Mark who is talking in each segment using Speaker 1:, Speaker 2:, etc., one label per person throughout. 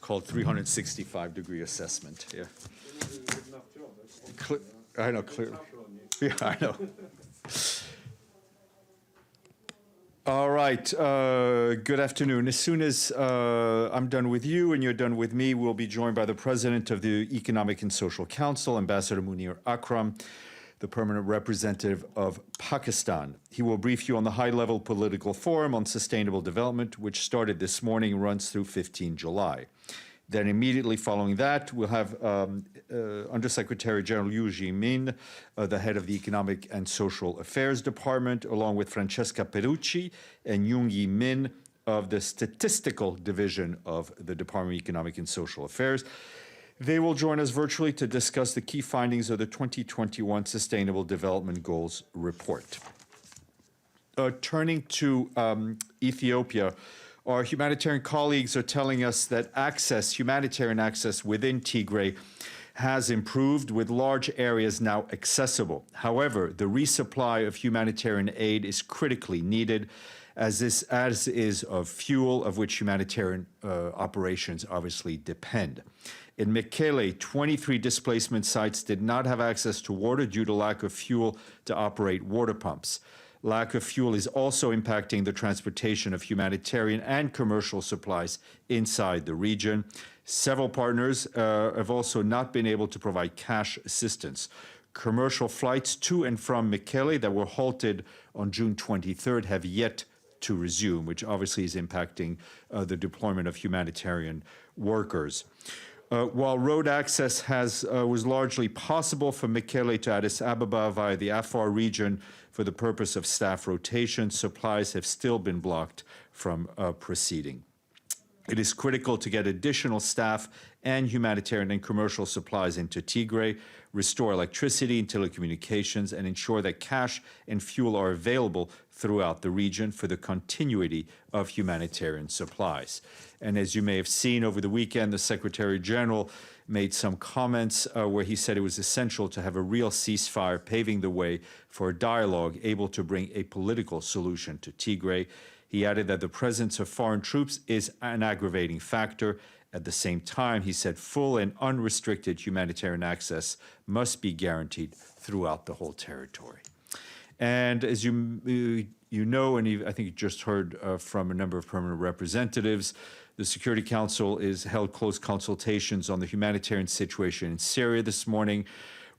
Speaker 1: called 365-degree assessment. Yeah. I know, clearly. Yeah, I know. All right. Good afternoon. As soon as I'm done with you and you're done with me, we'll be joined by the President of the Economic and Social Council, Ambassador Munir Akram, the permanent representative of Pakistan. He will brief you on the high-level political forum on sustainable development, which started this morning and runs through 15 July. Then immediately following that, we'll have Undersecretary General Yu Jimin, the head of the Economic and Social Affairs Department, along with Francesca Perucci and Young Yi Min of the Statistical Division of the Department of Economic and Social Affairs. They will join us virtually to discuss the key findings of the 2021 Sustainable Development Goals report. Turning to Ethiopia, our humanitarian colleagues are telling us that humanitarian access within Tigray has improved, with large areas now accessible. However, the resupply of humanitarian aid is critically needed, as is of fuel, of which humanitarian operations obviously depend. In Mekele, 23 displacement sites did not have access to water due to lack of fuel to operate water pumps. Lack of fuel is also impacting the transportation of humanitarian and commercial supplies inside the region. Several partners have also not been able to provide cash assistance. Commercial flights to and from Mekele that were halted on June 23rd have yet to resume, which obviously is impacting the deployment of humanitarian workers. While road access was largely possible from Mekele to Addis Ababa via the Afar region for the purpose of staff rotation, supplies have still been blocked from proceeding. It is critical to get additional staff and humanitarian and commercial supplies into Tigray, restore electricity and telecommunications, and ensure that cash and fuel are available throughout the region for the continuity of humanitarian supplies. And as you may have seen over the weekend, the Secretary General made some comments where he said it was essential to have a real ceasefire, paving the way for a dialogue able to bring a political solution to Tigray. He added that the presence of foreign troops is an aggravating factor. At the same time, he said full and unrestricted humanitarian access must be guaranteed throughout the whole territory. And as you know, and I think you just heard from a number of permanent representatives, the Security Council has held close consultations on the humanitarian situation in Syria this morning.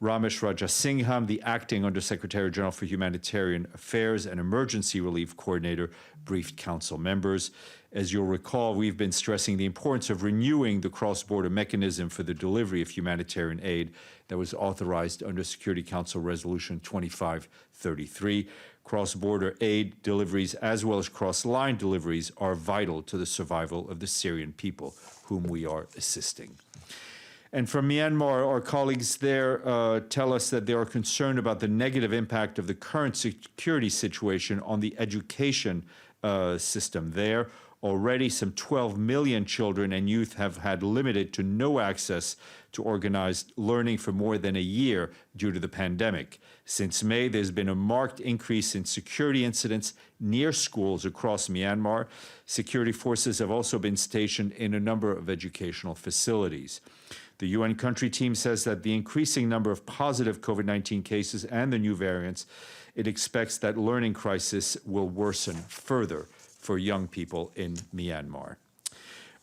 Speaker 1: Ramesh Rajasingham, the acting Undersecretary General for Humanitarian Affairs and Emergency Relief Coordinator, briefed Council members. As you'll recall, we've been stressing the importance of renewing the cross-border mechanism for the delivery of humanitarian aid that was authorized under Security Council Resolution 2533. Cross-border aid deliveries, as well as cross-line deliveries, are vital to the survival of the Syrian people, whom we are assisting. And from Myanmar, our colleagues there tell us that they are concerned about the negative impact of the current security situation on the education system there. Already, some 12 million children and youth have had limited to no access to organized learning for more than a year due to the pandemic. Since May, there's been a marked increase in security incidents near schools across Myanmar. Security forces have also been stationed in a number of educational facilities. The UN country team says that the increasing number of positive COVID-19 cases and the new variants, it expects that learning crisis will worsen further for young people in Myanmar.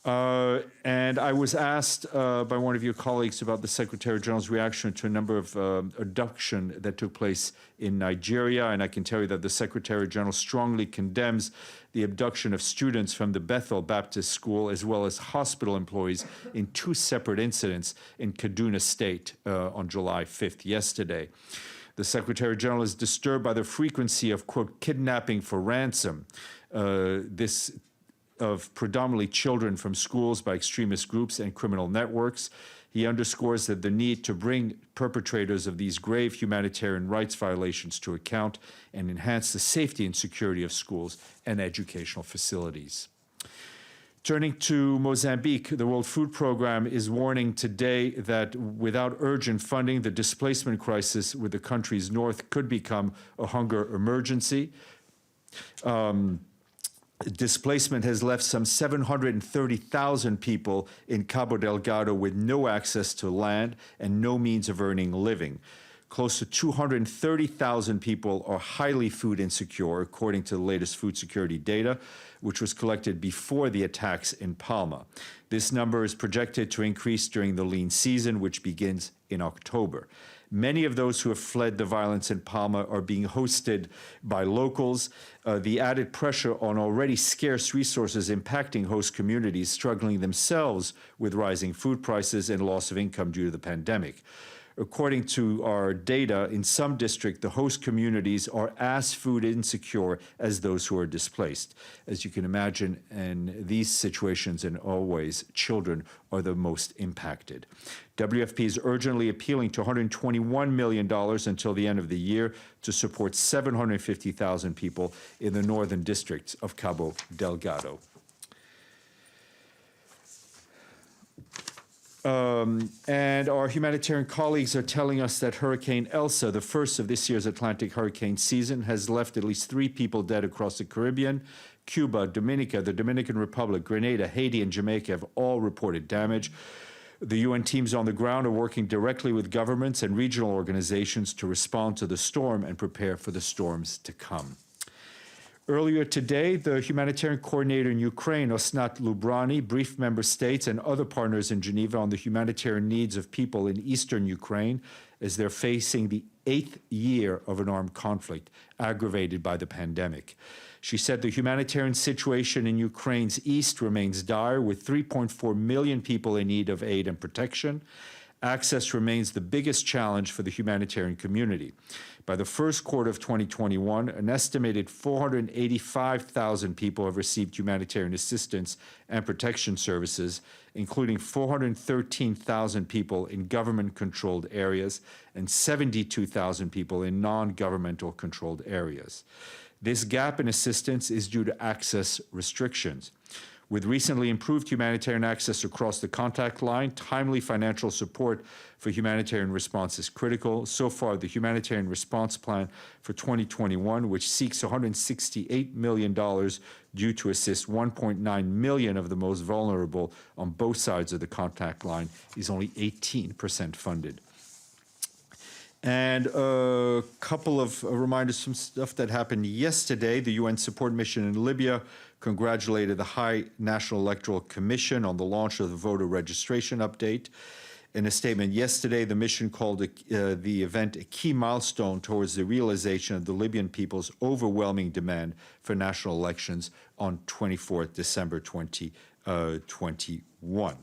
Speaker 1: And I was asked by one of your colleagues about the Secretary General's reaction to a number of abductions that took place in Nigeria, and I can tell you that the Secretary General strongly condemns the abduction of students from the Bethel Baptist School, as well as hospital employees, in two separate incidents in Kaduna State on July 5th, yesterday. The Secretary General is disturbed by the frequency of, quote, kidnapping for ransom, of predominantly children from schools by extremist groups and criminal networks. He underscores that the need to bring perpetrators of these grave humanitarian rights violations to account and enhance the safety and security of schools and educational facilities. Turning to Mozambique, the World Food Programme is warning today that without urgent funding, the displacement crisis with the country's north could become a hunger emergency. Displacement has left some 730,000 people in Cabo Delgado with no access to land and no means of earning a living. Close to 230,000 people are highly food insecure, according to the latest food security data, which was collected before the attacks in Palma. This number is projected to increase during the lean season, which begins in October. Many of those who have fled the violence in Palma are being hosted by locals. The added pressure on already scarce resources impacting host communities struggling themselves with rising food prices and loss of income due to the pandemic. According to our data, in some districts, the host communities are as food insecure as those who are displaced. As you can imagine, in these situations, and always, children are the most impacted. WFP is urgently appealing to $121 million until the end of the year to support 750,000 people in the northern districts of Cabo Delgado. And our humanitarian colleagues are telling us that Hurricane Elsa, the first of this year's Atlantic hurricane season, has left at least 3 people dead across the Caribbean. Cuba, Dominica, the Dominican Republic, Grenada, Haiti, and Jamaica have all reported damage. The UN teams on the ground are working directly with governments and regional organizations to respond to the storm and prepare for the storms to come. Earlier today, the humanitarian coordinator in Ukraine, Osnat Lubrani, briefed member states and other partners in Geneva on the humanitarian needs of people in eastern Ukraine as they're facing the 8th year of an armed conflict aggravated by the pandemic. She said the humanitarian situation in Ukraine's east remains dire, with 3.4 million people in need of aid and protection. Access remains the biggest challenge for the humanitarian community. By the first quarter of 2021, an estimated 485,000 people have received humanitarian assistance and protection services, including 413,000 people in government-controlled areas and 72,000 people in non-governmental controlled areas. This gap in assistance is due to access restrictions. With recently improved humanitarian access across the contact line, timely financial support for humanitarian response is critical. So far, the Humanitarian Response Plan for 2021, which seeks $168 million due to assist 1.9 million of the most vulnerable on both sides of the contact line, is only 18% funded. And a couple of reminders from stuff that happened yesterday. The UN support mission in Libya congratulated the High National Electoral Commission on the launch of the voter registration update. In a statement yesterday, the mission called the event a key milestone towards the realization of the Libyan people's overwhelming demand for national elections on 24th December 2021.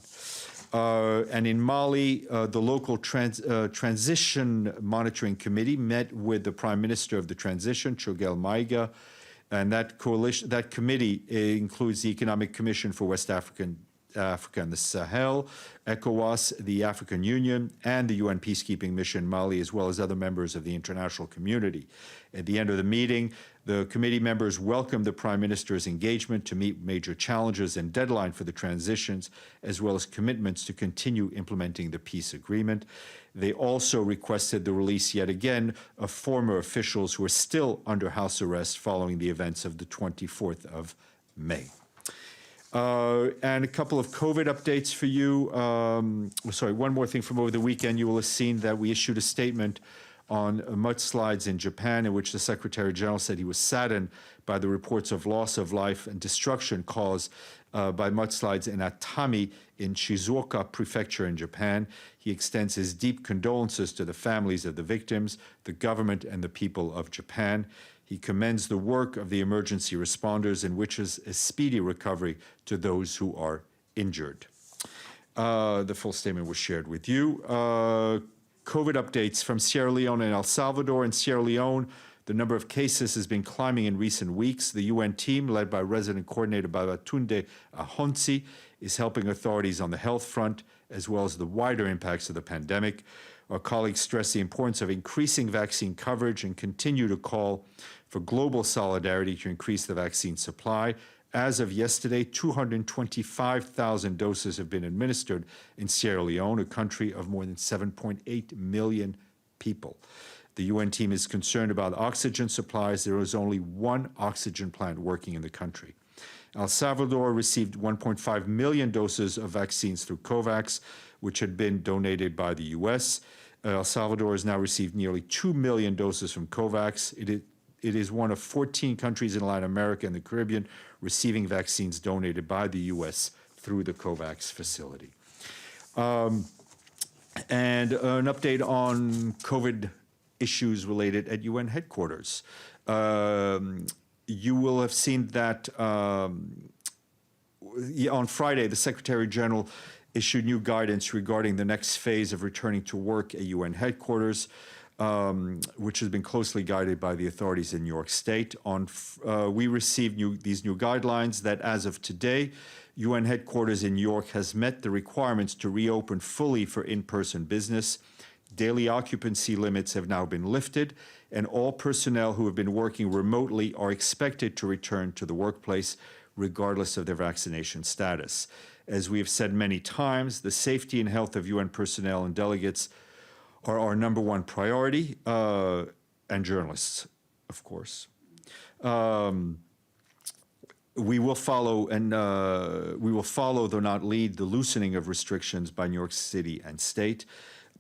Speaker 1: And in Mali, the local transition monitoring committee met with the Prime Minister of the transition, Choguel Maïga, and that committee includes the Economic Commission for West Africa and the Sahel, ECOWAS, the African Union, and the UN Peacekeeping Mission in Mali, as well as other members of the international community. At the end of the meeting, the committee members welcomed the Prime Minister's engagement to meet major challenges and deadline for the transitions, as well as commitments to continue implementing the peace agreement. They also requested the release yet again of former officials who are still under house arrest following the events of the 24th of May. And a couple of COVID updates for you. One more thing from over the weekend. You will have seen that we issued a statement on mudslides in Japan, in which the Secretary General said he was saddened by the reports of loss of life and destruction caused by mudslides in Atami in Shizuoka Prefecture in Japan. He extends his deep condolences to the families of the victims, the government, and the people of Japan. He commends the work of the emergency responders and wishes a speedy recovery to those who are injured. The full statement was shared with you. COVID updates from Sierra Leone and El Salvador. In Sierra Leone, the number of cases has been climbing in recent weeks. The UN team, led by resident coordinator Babatunde Ahonsi, is helping authorities on the health front, as well as the wider impacts of the pandemic. Our colleagues stress the importance of increasing vaccine coverage and continue to call for global solidarity to increase the vaccine supply. As of yesterday, 225,000 doses have been administered in Sierra Leone, a country of more than 7.8 million people. The UN team is concerned about oxygen supplies. There is only one oxygen plant working in the country. El Salvador received 1.5 million doses of vaccines through COVAX, which had been donated by the U.S. El Salvador has now received nearly 2 million doses from COVAX. It is one of 14 countries in Latin America and the Caribbean receiving vaccines donated by the U.S. through the COVAX facility. And an update on COVID issues related at UN headquarters. You will have seen that on Friday, the Secretary General issued new guidance regarding the next phase of returning to work at UN headquarters, which has been closely guided by the authorities in New York State. We received these new guidelines that as of today, UN headquarters in New York has met the requirements to reopen fully for in-person business. Daily occupancy limits have now been lifted, and all personnel who have been working remotely are expected to return to the workplace regardless of their vaccination status. As we have said many times, the safety and health of UN personnel and delegates are our number one priority, and journalists, of course. We will follow, though not lead, the loosening of restrictions by New York City and state.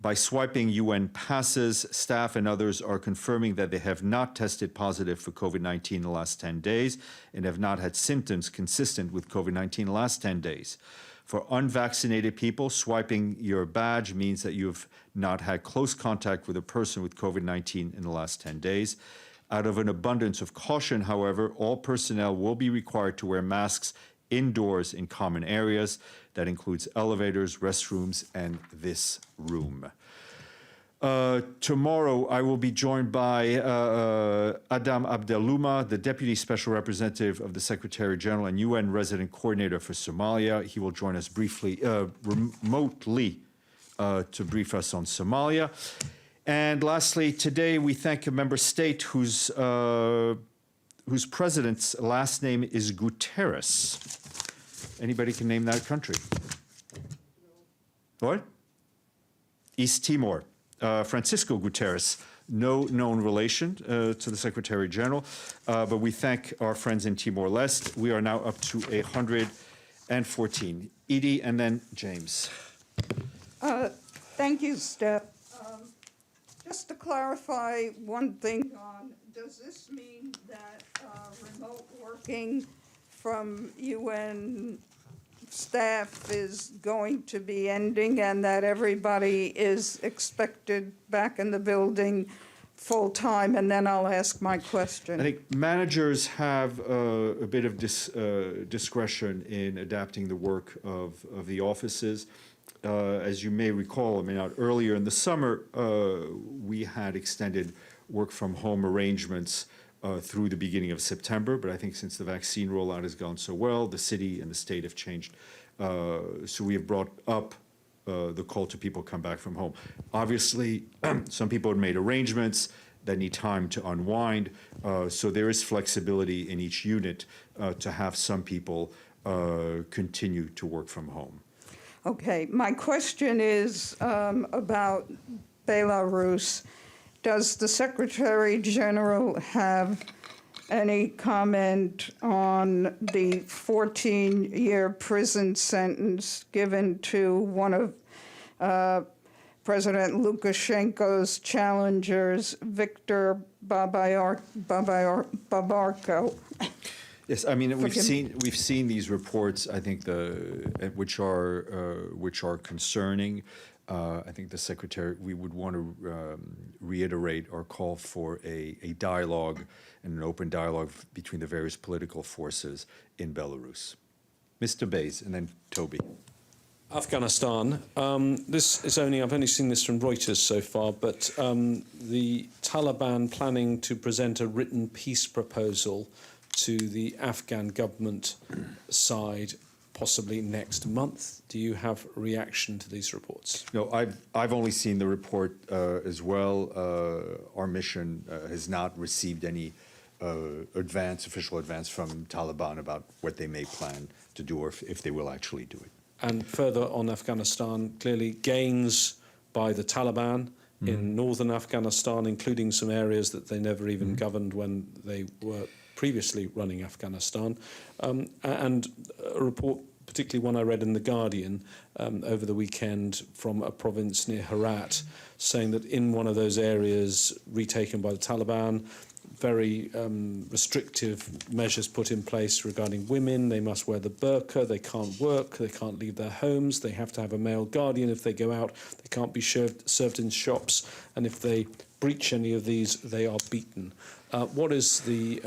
Speaker 1: By swiping UN passes, staff and others are confirming that they have not tested positive for COVID-19 in the last 10 days and have not had symptoms consistent with COVID-19 in the last 10 days. For unvaccinated people, swiping your badge means that you have not had close contact with a person with COVID-19 in the last 10 days. Out of an abundance of caution, however, all personnel will be required to wear masks indoors in common areas. That includes elevators, restrooms, and this room. Tomorrow, I will be joined by Adam Abdellouma, the Deputy Special Representative of the Secretary General and UN Resident Coordinator for Somalia. He will join us briefly, remotely, to brief us on Somalia. And lastly, today we thank a member state whose president's last name is Guterres. Anybody can name that country? What? East Timor. Francisco Guterres, no known relation to the Secretary General, but we thank our friends in Timor-Leste. We are now up to 114. Edie and then James.
Speaker 2: Thank you, Steph. Just to clarify one thing, does this mean that remote working from UN staff is going to be ending and that everybody is expected back in the building full time? And then I'll ask my question.
Speaker 1: I think managers have a bit of discretion in adapting the work of the offices. As you may recall, earlier in the summer, we had extended work from home arrangements through the beginning of September, but I think since the vaccine rollout has gone so well, the city and the state have changed. So we have brought up the call to people come back from home. Obviously, some people have made arrangements that need time to unwind, so there is flexibility in each unit to have some people continue to work from home.
Speaker 2: Okay, my question is about Belarus. Does the Secretary General have any comment on the 14-year prison sentence given to one of President Lukashenko's challengers, Viktor Babarko?
Speaker 1: Yes, we've seen these reports. I think which are concerning. I think the Secretary, we would want to reiterate our call for a dialogue and an open dialogue between the various political forces in Belarus. Mr. Bays, and then Toby.
Speaker 3: Afghanistan. I've only seen this from Reuters so far, but the Taliban planning to present a written peace proposal to the Afghan government side possibly next month. Do you have reaction to these reports?
Speaker 1: No, I've only seen the report as well. Our mission has not received any official advance from Taliban about what they may plan to do or if they will actually do it.
Speaker 3: And further on Afghanistan, clearly gains by the Taliban in northern Afghanistan, including some areas that they never even governed when they were previously running Afghanistan, and a report, particularly one I read in The Guardian over the weekend from a province near Herat, saying that in one of those areas retaken by the Taliban, very restrictive measures put in place regarding women. They must wear the burqa, they can't work, they can't leave their homes, they have to have a male guardian if they go out, they can't be served in shops, and if they breach any of these, they are beaten. What is the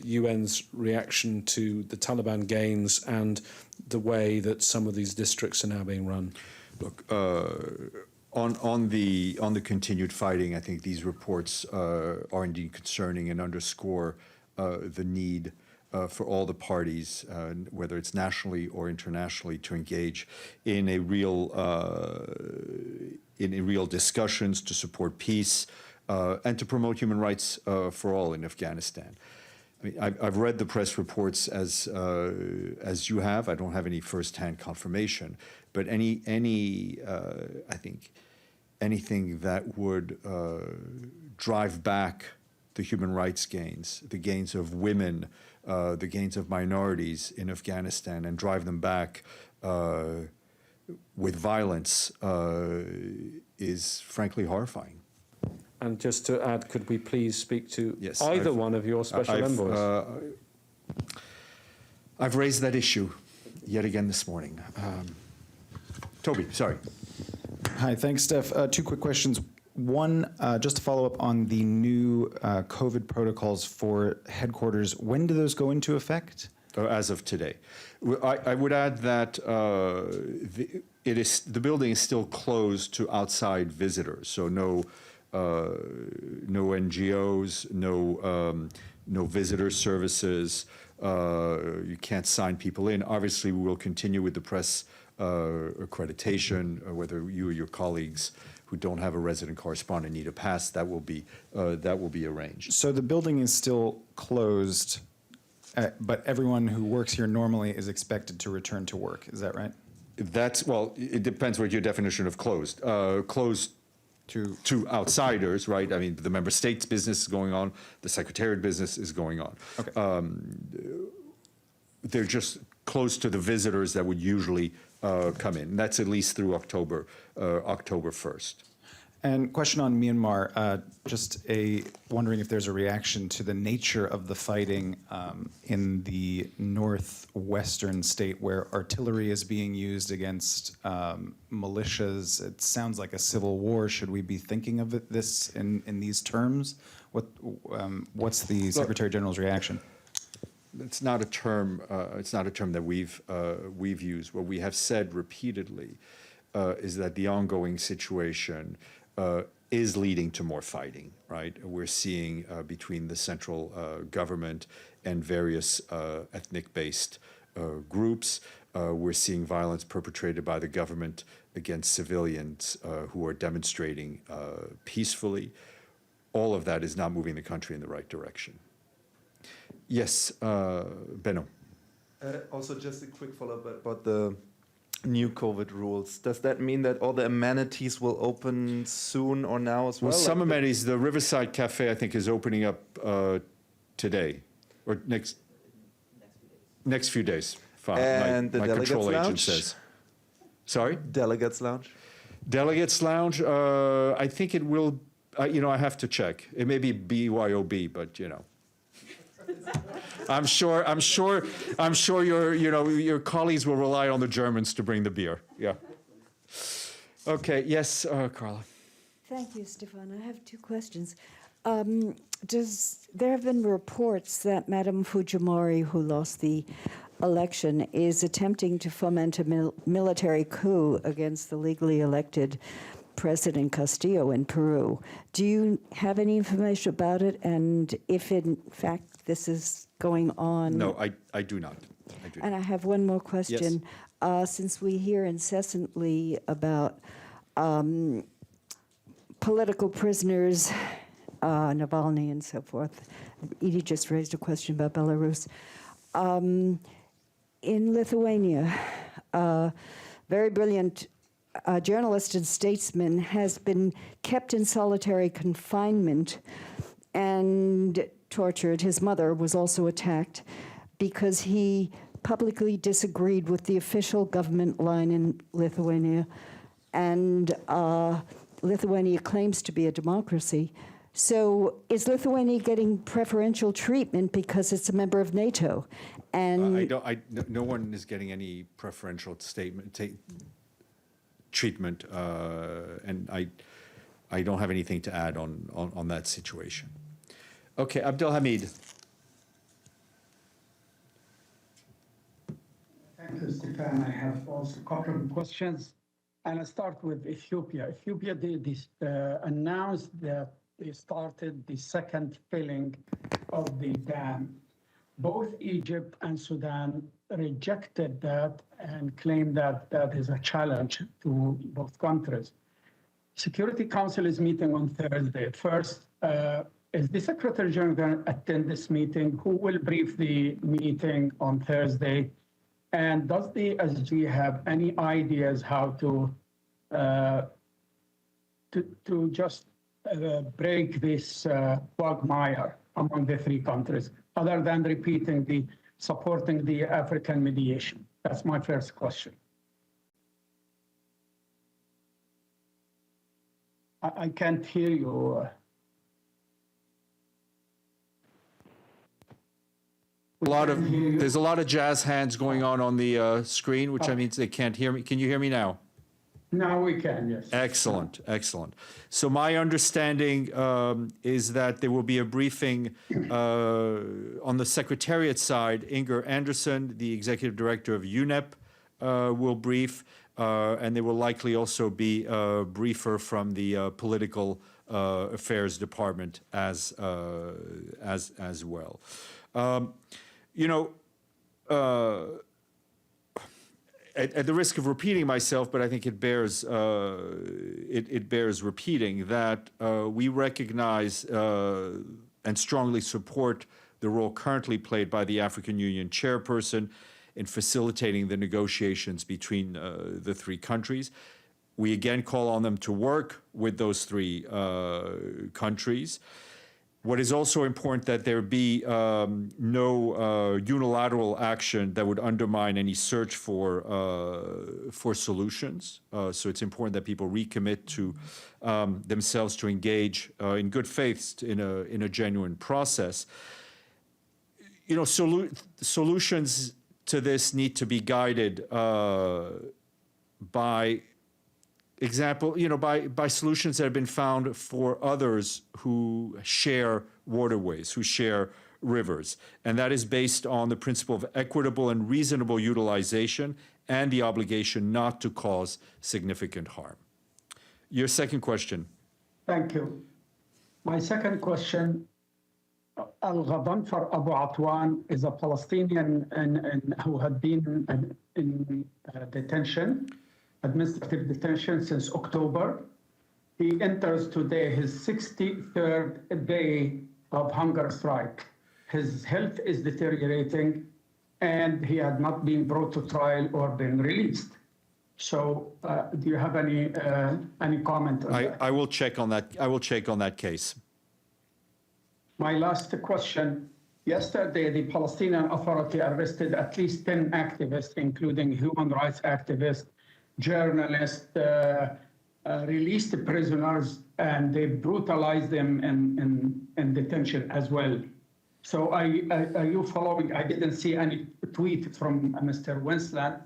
Speaker 3: UN's reaction to the Taliban gains and the way that some of these districts are now being run?
Speaker 1: Look, on the continued fighting, I think these reports are indeed concerning and underscore the need for all the parties, whether it's nationally or internationally, to engage in a real discussions to support peace and to promote human rights for all in Afghanistan. I mean, I've read the press reports as you have. I don't have any first-hand confirmation, but I think anything that would drive back the human rights gains, the gains of women, the gains of minorities in Afghanistan, and drive them back with violence is frankly horrifying.
Speaker 3: And just to add, could we please speak to
Speaker 1: Yes,
Speaker 3: either one of your special envoys?
Speaker 1: I've raised that issue yet again this morning. Toby, sorry.
Speaker 4: Hi, thanks, Steph. Two quick questions. One, just to follow up on the new COVID protocols for headquarters. When do those go into effect?
Speaker 1: As of today. I would add that the building is still closed to outside visitors, so no NGOs, no visitor services. You can't sign people in. Obviously, we will continue with the press accreditation, whether you or your colleagues who don't have a resident correspondent need a pass. That will be arranged.
Speaker 4: So the building is still closed, but everyone who works here normally is expected to return to work. Is that right?
Speaker 1: Well, it depends what your definition of closed. Closed to outsiders, right? I mean, the member states' business is going on, the secretariat business is going on.
Speaker 4: Okay.
Speaker 1: They're just close to the visitors that would usually come in. That's at least through October 1st.
Speaker 4: And question on Myanmar, wondering if there's a reaction to the nature of the fighting in the northwestern state where artillery is being used against militias. It sounds like a civil war. Should we be thinking of this in these terms? What's the Secretary General's reaction?
Speaker 1: It's not a term. It's not a term that we've used. What we have said repeatedly is that the ongoing situation is leading to more fighting, right? We're seeing between the central government and various ethnic-based groups, we're seeing violence perpetrated by the government against civilians who are demonstrating peacefully. All of that is not moving the country in the right direction. Yes, Benno.
Speaker 5: Also, just a quick follow-up about the new COVID rules. Does that mean that all the amenities will open soon or now as well?
Speaker 1: Well, some amenities, the Riverside Cafe, I think, is opening up today or next few days. Fine.
Speaker 5: And
Speaker 1: my
Speaker 5: the
Speaker 1: control
Speaker 5: Delegates
Speaker 1: agent
Speaker 5: Lounge?
Speaker 1: says. Sorry?
Speaker 5: Delegates Lounge?
Speaker 1: Delegates Lounge, I think it will, I have to check. It may be BYOB, but, I'm sure your colleagues will rely on the Germans to bring the beer. Yeah. Okay. Yes, Carla.
Speaker 6: Thank you, Stéphane. I have two questions. There have been reports that Madame Fujimori, who lost the election, is attempting to foment a military coup against the legally elected President Castillo in Peru. Do you have any information about it? And if in fact this is going on?
Speaker 1: No, I do not.
Speaker 6: And I have one more question.
Speaker 1: Yes.
Speaker 6: Since we hear incessantly about political prisoners, Navalny and so forth, Edie just raised a question about Belarus. In Lithuania, very brilliant journalist and statesman has been kept in solitary confinement and tortured. His mother was also attacked because he publicly disagreed with the official government line in Lithuania. And Lithuania claims to be a democracy. So is Lithuania getting preferential treatment because it's a member of NATO? And
Speaker 1: No one is getting any preferential treatment, and I don't have anything to add on that situation. Okay, Abdelhamid.
Speaker 7: Thank you, Stéphane. I have also a couple of questions. And I start with Ethiopia. Ethiopia announced that they started the second filling of the dam. Both Egypt and Sudan rejected that and claimed that that is a challenge to both countries. Security Council is meeting on Thursday. First, is the Secretary General going to attend this meeting? Who will brief the meeting on Thursday? And does the SG have any ideas how to just break this quagmire among the three countries, other than supporting the African mediation? That's my first question. I can't hear you.
Speaker 1: There's a lot of jazz hands going on the screen, which means they can't hear me. Can you hear me now?
Speaker 7: Now we can, yes.
Speaker 1: Excellent, excellent. So my understanding is that there will be a briefing on the Secretariat side. Inger Anderson, the Executive Director of UNEP, will brief, and there will likely also be a briefer from the Political Affairs Department as well. At the risk of repeating myself, but I think it bears repeating that we recognize and strongly support the role currently played by the African Union chairperson in facilitating the negotiations between the three countries. We again call on them to work with those three countries. What is also important that there be no unilateral action that would undermine any search for solutions. So it's important that people recommit to themselves to engage in good faith in a genuine process. Solutions to this need to be guided by example, by solutions that have been found for others who share waterways, who share rivers. And that is based on the principle of equitable and reasonable utilization and the obligation not to cause significant harm. Your second question.
Speaker 7: Thank you. My second question, Al-Ghadhanfar Abu Atwan is a Palestinian who had been in detention, administrative detention since October. He enters today his 63rd day of hunger strike. His health is deteriorating and he had not been brought to trial or been released. So do you have any comment on that?
Speaker 1: I will check on that. I will check on that case.
Speaker 7: My last question. Yesterday, the Palestinian Authority arrested at least 10 activists, including human rights activists, journalists, released prisoners, and they brutalized them in detention as well. So are you following? I didn't see any tweet from Mr. Winsland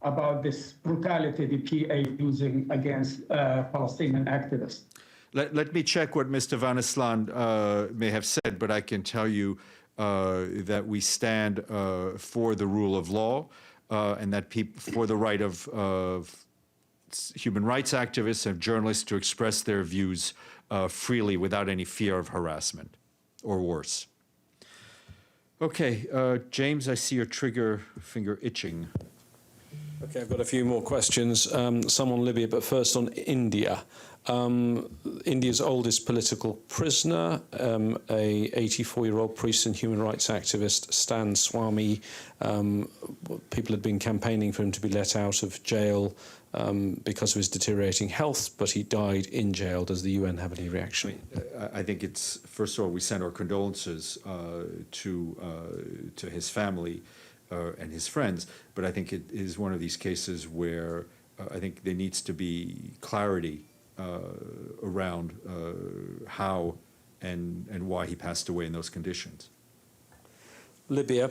Speaker 7: about this brutality the PA using against Palestinian activists.
Speaker 1: Let me check what Mr. Van Island may have said, but I can tell you that we stand for the rule of law and that for the right of human rights activists and journalists to express their views freely without any fear of harassment or worse. Okay, James, I see your trigger finger itching.
Speaker 3: Okay, I've got a few more questions. Some on Libya, but first on India. India's oldest political prisoner, a 84-year-old priest and human rights activist, Stan Swamy. People had been campaigning for him to be let out of jail because of his deteriorating health, but he died in jail. Does the UN have any reaction?
Speaker 1: I think it's, first of all, we send our condolences to his family and his friends, but I think it is one of these cases where I think there needs to be clarity around how and why he passed away in those conditions.
Speaker 3: Libya,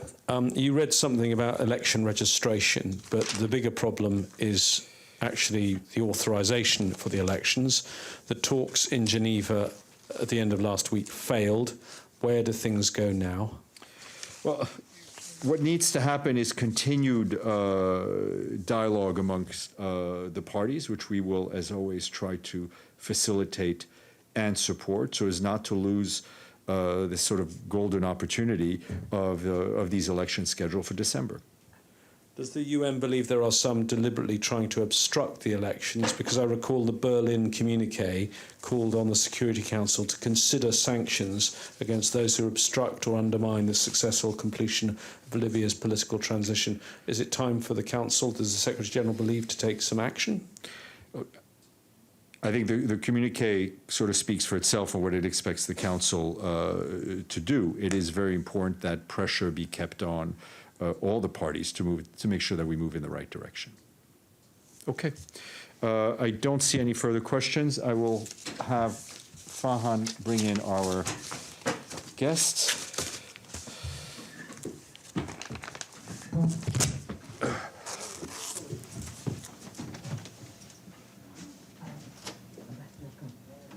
Speaker 3: you read something about election registration, but the bigger problem is actually the authorization for the elections. The talks in Geneva at the end of last week failed. Where do things go now?
Speaker 1: Well, what needs to happen is continued dialogue amongst the parties, which we will, as always, try to facilitate and support, so as not to lose this sort of golden opportunity of these elections scheduled for December.
Speaker 3: Does the UN believe there are some deliberately trying to obstruct the elections? Because I recall the Berlin communique called on the Security Council to consider sanctions against those who obstruct or undermine the successful completion of Libya's political transition. Is it time for the Council, does the Secretary-General believe, to take some action?
Speaker 1: I think the communique sort of speaks for itself and what it expects the Council to do. It is very important that pressure be kept on all the parties to make sure that we move in the right direction. Okay. I don't see any further questions. I will have Fahan bring in our guests.